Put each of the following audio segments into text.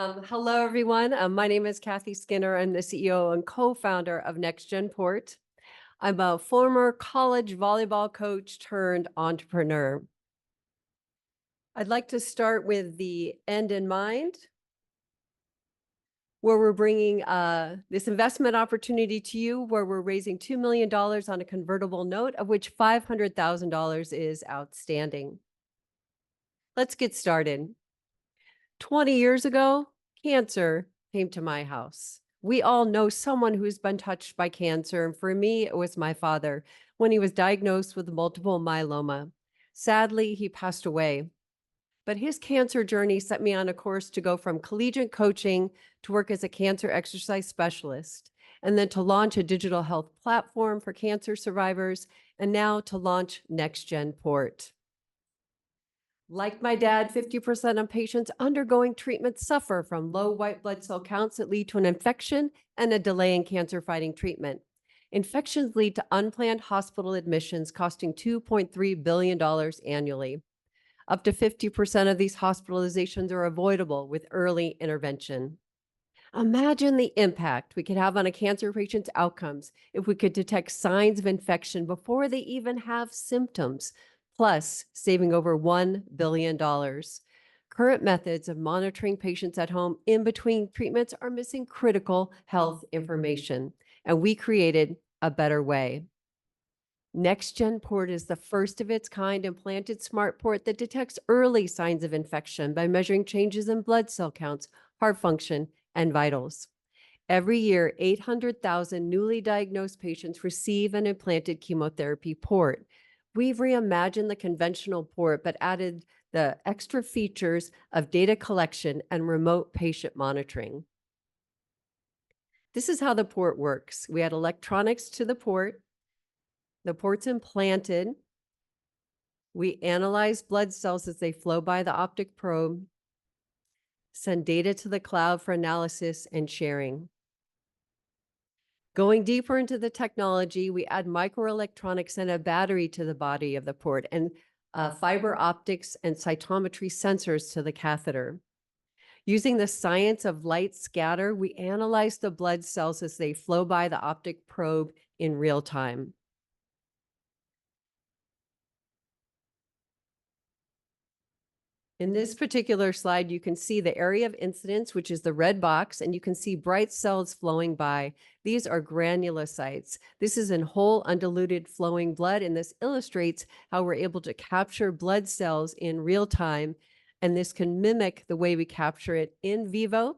Hello, everyone. My name is Kathy Skinner. I'm the CEO and co-founder of NexgenPort. I'm a former college volleyball coach turned entrepreneur. I'd like to start with the end in mind, where we're bringing this investment opportunity to you, where we're raising $2 million on a convertible note, of which $500,000 is outstanding. Let's get started. 20 years ago, cancer came to my house. We all know someone who's been touched by cancer, and for me, it was my father when he was diagnosed with multiple myeloma. Sadly, he passed away. But his cancer journey set me on a course to go from collegiate coaching to work as a cancer exercise specialist, and then to launch a digital health platform for cancer survivors, and now to launch NexgenPort. Like my dad, 50% of patients undergoing treatment suffer from low white blood cell counts that lead to an infection and a delay in cancer-fighting treatment. Infections lead to unplanned hospital admissions costing $2.3 billion annually. Up to 50% of these hospitalizations are avoidable with early intervention. Imagine the impact we could have on a cancer patient's outcomes if we could detect signs of infection before they even have symptoms, plus saving over $1 billion. Current methods of monitoring patients at home in between treatments are missing critical health information, and we created a better way. NexgenPort is the first of its kind implanted smart port that detects early signs of infection by measuring changes in blood cell counts, heart function, and vitals. Every year, 800,000 newly diagnosed patients receive an implanted chemotherapy port. We've reimagined the conventional port, but added the extra features of data collection and remote patient monitoring. This is how the port works. We add electronics to the port. The port's implanted. We analyze blood cells as they flow by the optic probe, send data to the cloud for analysis and sharing. Going deeper into the technology, we add microelectronics and a battery to the body of the port, and fiber optics and cytometry sensors to the catheter. Using the science of light scatter, we analyze the blood cells as they flow by the optic probe in real time. In this particular slide, you can see the area of incidence, which is the red box, and you can see bright cells flowing by. These are granulocytes. This is in whole undiluted flowing blood, and this illustrates how we're able to capture blood cells in real time, and this can mimic the way we capture it in vivo.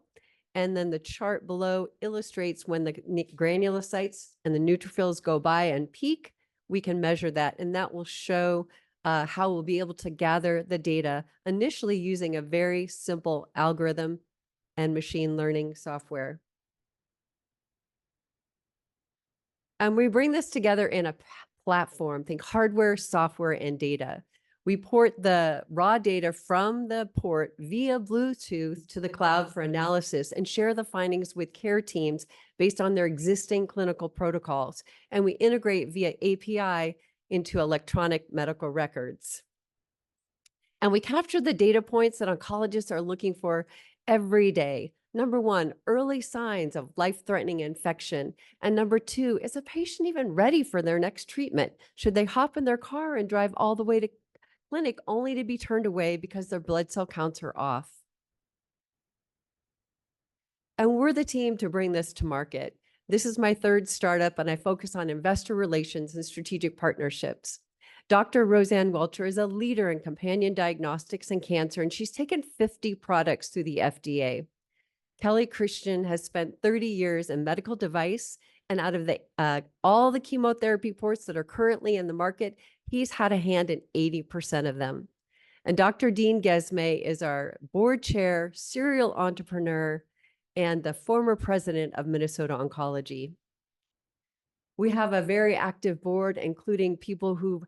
And then the chart below illustrates when the granulocytes and the neutrophils go by and peak, we can measure that, and that will show how we'll be able to gather the data, initially using a very simple algorithm and machine learning software. And we bring this together in a platform, think hardware, software, and data. We port the raw data from the port via Bluetooth to the cloud for analysis and share the findings with care teams based on their existing clinical protocols. And we integrate via API into electronic medical records. And we capture the data points that oncologists are looking for every day. Number one, early signs of life-threatening infection. And number two, is a patient even ready for their next treatment? Should they hop in their car and drive all the way to clinic only to be turned away because their blood cell counts are off? And we're the team to bring this to market. This is my third startup, and I focus on investor relations and strategic partnerships. Dr. Roseanne Welcher is a leader in companion diagnostics and cancer, and she's taken 50 products through the FDA. Kelly Christian has spent 30 years in medical device, and out of all the chemotherapy ports that are currently in the market, he's had a hand in 80% of them. And Dr. Dean Gesme is our board chair, serial entrepreneur, and the former president of Minnesota Oncology. We have a very active board, including people who've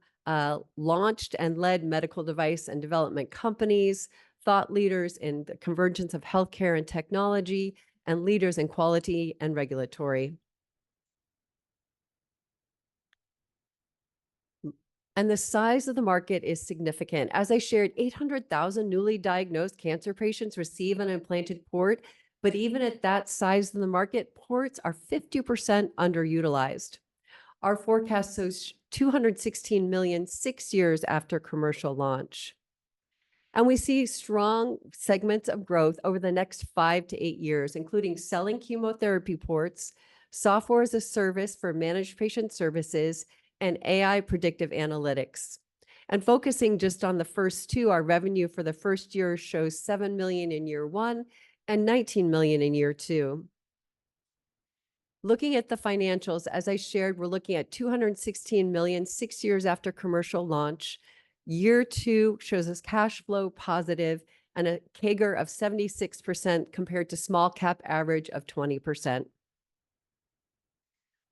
launched and led medical device and development companies, thought leaders in the convergence of healthcare and technology, and leaders in quality and regulatory. And the size of the market is significant. As I shared, 800,000 newly diagnosed cancer patients receive an implanted port, but even at that size of the market, ports are 50% underutilized. Our forecast shows 216 million 6 years after commercial launch. And we see strong segments of growth over the next 5 to 8 years, including selling chemotherapy ports, software as a service for managed patient services, and AI predictive analytics. And focusing just on the first two, our revenue for the first year shows 7 million in year one and 19 million in year two. Looking at the financials, as I shared, we're looking at 216 million 6 years after commercial launch. Year two shows us cash flow positive and a CAGR of 76% compared to small cap average of 20%.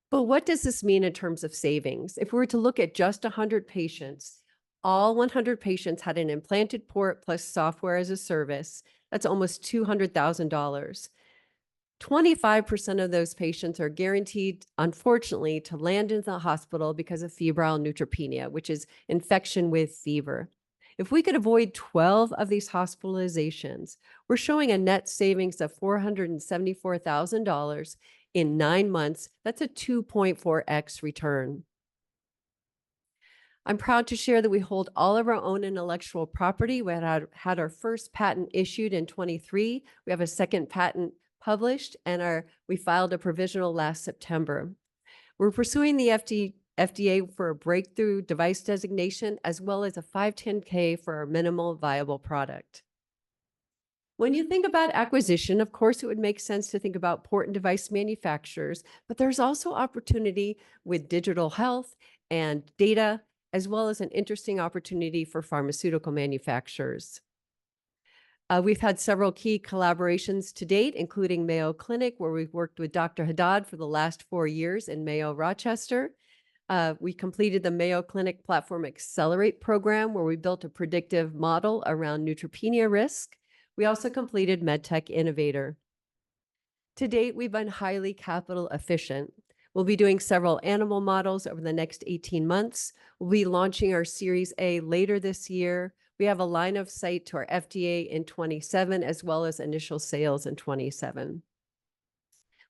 But what does this mean in terms of savings? If we were to look at just 100 patients, all 100 patients had an implanted port plus software as a service. That's almost $200,000. 25% of those patients are guaranteed, unfortunately, to land in the hospital because of febrile neutropenia, which is infection with fever. If we could avoid 12 of these hospitalizations, we're showing a net savings of $474,000 in 9 months. That's a 2.4x return. I'm proud to share that we hold all of our own intellectual property. We had our first patent issued in 23. We have a second patent published, and we filed a provisional last September. We're pursuing the FDA for a breakthrough device designation, as well as a 510(k) for our minimal viable product. When you think about acquisition, of course, it would make sense to think about port and device manufacturers, but there's also opportunity with digital health and data, as well as an interesting opportunity for pharmaceutical manufacturers. We've had several key collaborations to date, including Mayo Clinic, where we've worked with Dr. Haddad for the last 4 years in Mayo Rochester. We completed the Mayo Clinic Platform Accelerate program, where we built a predictive model around neutropenia risk. We also completed MedTech Innovator. To date, we've been highly capital efficient. We'll be doing several animal models over the next 18 months. We'll be launching our Series A later this year. We have a line of sight to our FDA in 27, as well as initial sales in 27.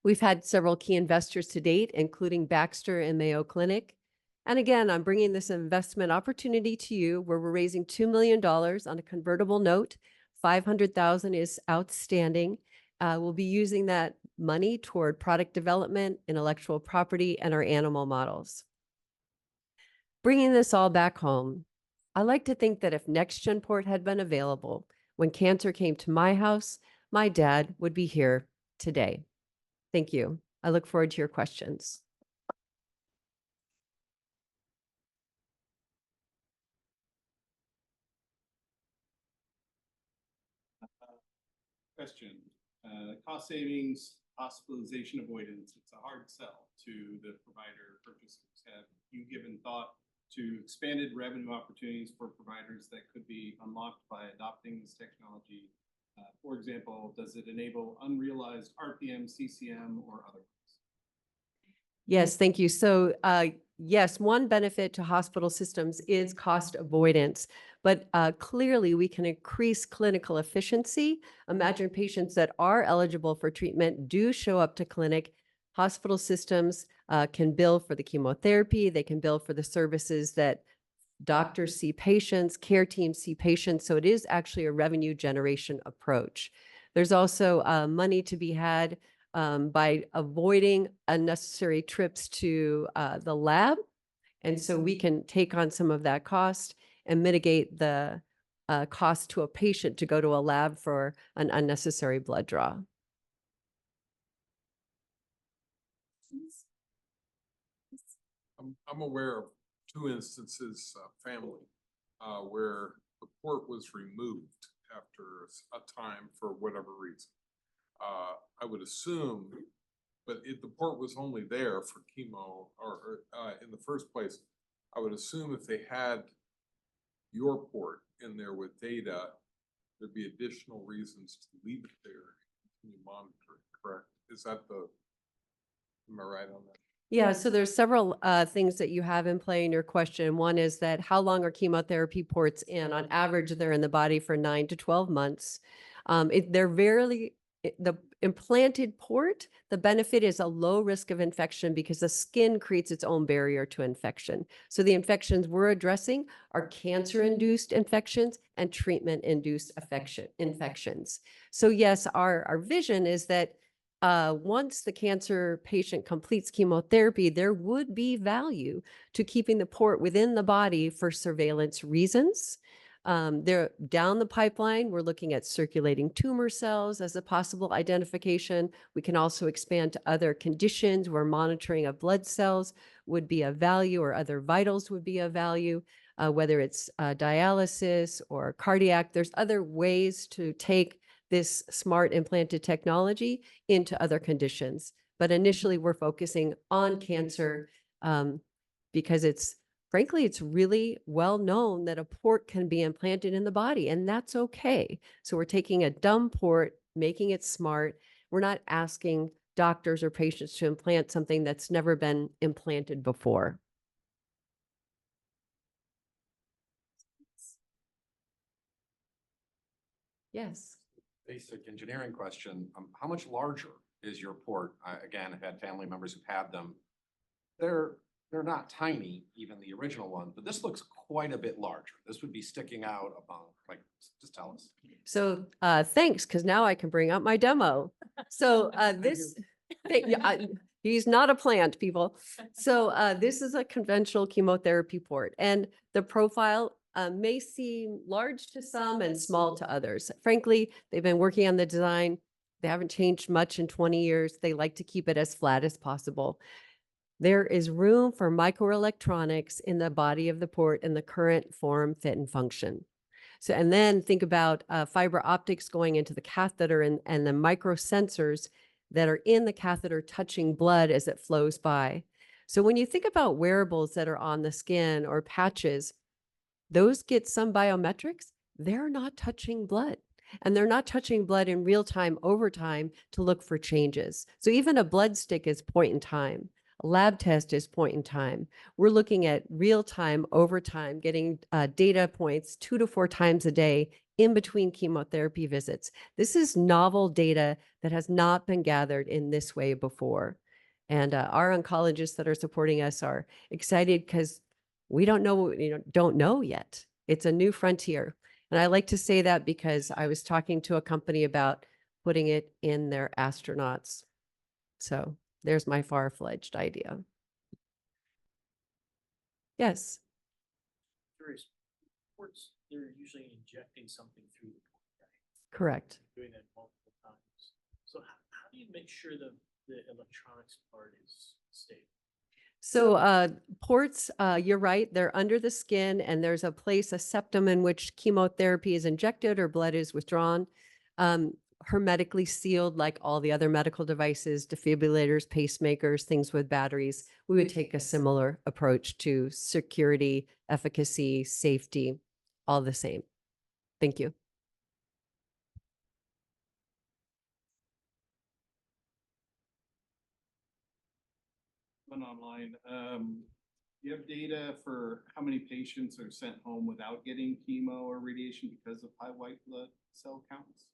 We've had several key investors to date, including Baxter and Mayo Clinic. And again, I'm bringing this investment opportunity to you where we're raising $2 million on a convertible note. $500,000 is outstanding. We'll be using that money toward product development, intellectual property, and our animal models. Bringing this all back home, I like to think that if NexgenPort had been available when cancer came to my house, my dad would be here today. Thank you. I look forward to your questions. Question. Cost savings, hospitalization avoidance. It's a hard sell to the provider purchasers. Have you given thought to expanded revenue opportunities for providers that could be unlocked by adopting this technology? For example, does it enable unrealized RPM, CCM, or otherwise? Yes, thank you. So yes, one benefit to hospital systems is cost avoidance, but clearly we can increase clinical efficiency. Imagine patients that are eligible for treatment do show up to clinic. Hospital systems can bill for the chemotherapy. They can bill for the services that doctors see patients, care teams see patients. So it is actually a revenue generation approach. There's also money to be had by avoiding unnecessary trips to the lab. And so we can take on some of that cost and mitigate the cost to a patient to go to a lab for an unnecessary blood draw. I'm aware of 2 instances, family, where the port was removed after a time for whatever reason. I would assume, but if the port was only there for chemo or in the first place, I would assume if they had your port in there with data, there'd be additional reasons to leave it there and continue monitoring, correct? Am I right on that? Yeah, so there's several things that you have in play in your question. One is that how long are chemotherapy ports in? On average, they're in the body for 9 to 12 months. They're the implanted port, the benefit is a low risk of infection because the skin creates its own barrier to infection. So the infections we're addressing are cancer-induced infections and treatment-induced infections. So yes, our vision is that once the cancer patient completes chemotherapy, there would be value to keeping the port within the body for surveillance reasons. There down the pipeline, we're looking at circulating tumor cells as a possible identification. We can also expand to other conditions where monitoring of blood cells would be of value, or other vitals would be of value, whether it's dialysis or cardiac. There's other ways to take this smart implanted technology into other conditions. But initially, we're focusing on cancer because frankly, it's really well known that a port can be implanted in the body, and that's okay. So we're taking a dumb port, making it smart. We're not asking doctors or patients to implant something that's never been implanted before. Yes. Basic engineering question. How much larger is your port? Again, I've had family members who've had them. They're not tiny, even the original one, but this looks quite a bit larger. This would be sticking out above, like, just tell us. So thanks, because now I can bring out my demo. So he's not a plant, people. So this is a conventional chemotherapy port, and the profile may seem large to some and small to others. Frankly, they've been working on the design. They haven't changed much in 20 years. They like to keep it as flat as possible. There is room for microelectronics in the body of the port in the current form, fit, and function. So, and then think about fiber optics going into the catheter and the microsensors that are in the catheter touching blood as it flows by. So when you think about wearables that are on the skin or patches, those get some biometrics. They're not touching blood. And they're not touching blood in real time over time to look for changes. So even a blood stick is point in time. A lab test is point in time. We're looking at real time over time, getting data points 2 to 4 times a day in between chemotherapy visits. This is novel data that has not been gathered in this way before. And our oncologists that are supporting us are excited because we don't know yet. It's a new frontier. And I like to say that because I was talking to a company about putting it in their astronauts. So there's my far-fledged idea. Yes. Curious, ports, they're usually injecting something through the port, right? Correct. Doing that multiple times. So how do you make sure the electronics part is stable? So ports, you're right, they're under the skin, and there's a place, a septum, in which chemotherapy is injected or blood is withdrawn, hermetically sealed like all the other medical devices, defibrillators, pacemakers, things with batteries. We would take a similar approach to security, efficacy, safety, all the same. Thank you. One online, you have data for how many patients are sent home without getting chemo or radiation because of high white blood cell counts?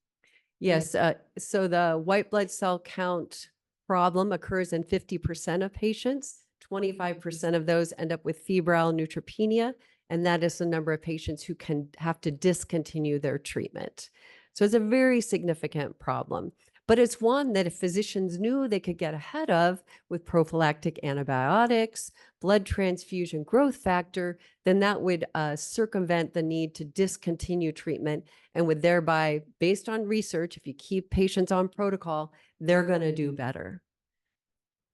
Yes, so the white blood cell count problem occurs in 50% of patients. 25% of those end up with febrile neutropenia, and that is the number of patients who can have to discontinue their treatment. So it's a very significant problem, but it's one that if physicians knew they could get ahead of with prophylactic antibiotics, blood transfusion growth factor, then that would circumvent the need to discontinue treatment and would thereby, based on research, if you keep patients on protocol, they're going to do better.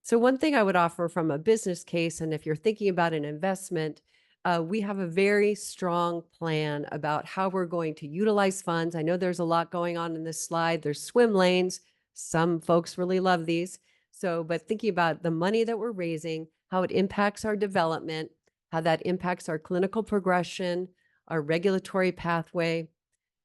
So one thing I would offer from a business case, and if you're thinking about an investment, we have a very strong plan about how we're going to utilize funds. I know there's a lot going on in this slide. There's swim lanes. Some folks really love these. So, but thinking about the money that we're raising, how it impacts our development, how that impacts our clinical progression, our regulatory pathway,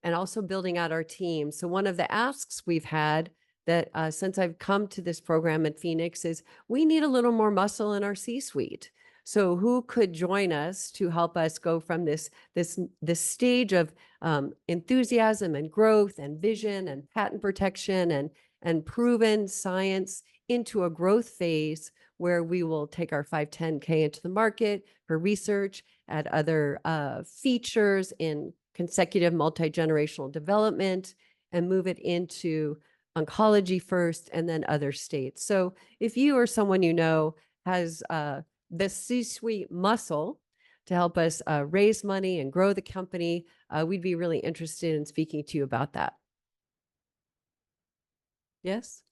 and also building out our team. So one of the asks we've had that since I've come to this program at Phoenix is we need a little more muscle in our C-suite. So who could join us to help us go from this stage of enthusiasm and growth and vision and patent protection and proven science into a growth phase where we will take our 510K into the market for research, add other features in consecutive multi-generational development, and move it into oncology first and then other states. So if you or someone you know has the C-suite muscle to help us raise money and grow the company, we'd be really interested in speaking to you about that. Yes?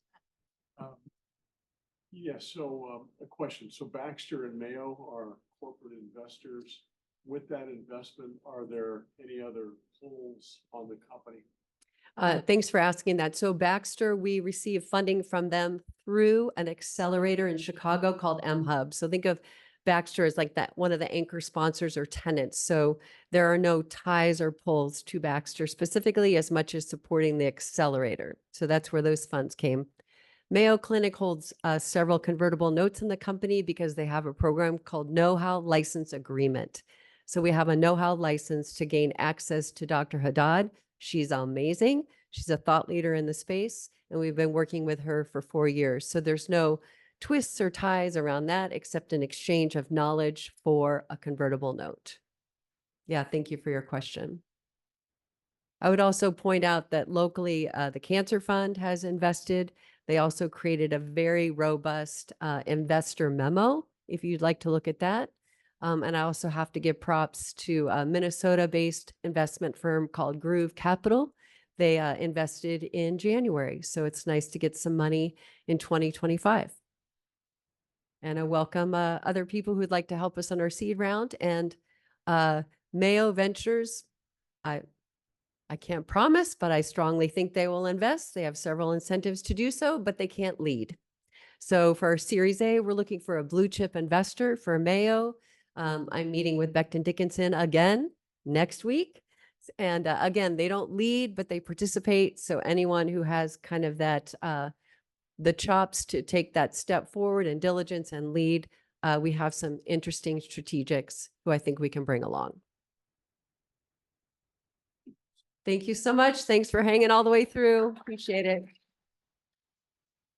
Yes, so a question. So Baxter and Mayo are corporate investors. With that investment, are there any other pulls on the company? Thanks for asking that. So Baxter, we receive funding from them through an accelerator in Chicago called mHub. So think of Baxter as like that one of the anchor sponsors or tenants. So there are no ties or pulls to Baxter specifically as much as supporting the accelerator. So that's where those funds came. Mayo Clinic holds several convertible notes in the company because they have a program called Know-How License Agreement. So we have a know-how license to gain access to Dr. Haddad. She's amazing. She's a thought leader in the space, and we've been working with her for 4 years. So there's no twists or ties around that except an exchange of knowledge for a convertible note. Yeah, thank you for your question. I would also point out that locally, the Cancer Fund has invested. They also created a very robust investor memo, if you'd like to look at that. And I also have to give props to a Minnesota-based investment firm called Groove Capital. They invested in January, so it's nice to get some money in 2025. And I welcome other people who'd like to help us on our seed round. And Mayo Ventures, I can't promise, but I strongly think they will invest. They have several incentives to do so, but they can't lead. So for our Series A, we're looking for a blue chip investor for Mayo. I'm meeting with Becton Dickinson again next week. And again, they don't lead, but they participate. So anyone who has kind of that, the chops to take that step forward and diligence and lead, we have some interesting strategics who I think we can bring along. Thank you so much. Thanks for hanging all the way through. Appreciate it.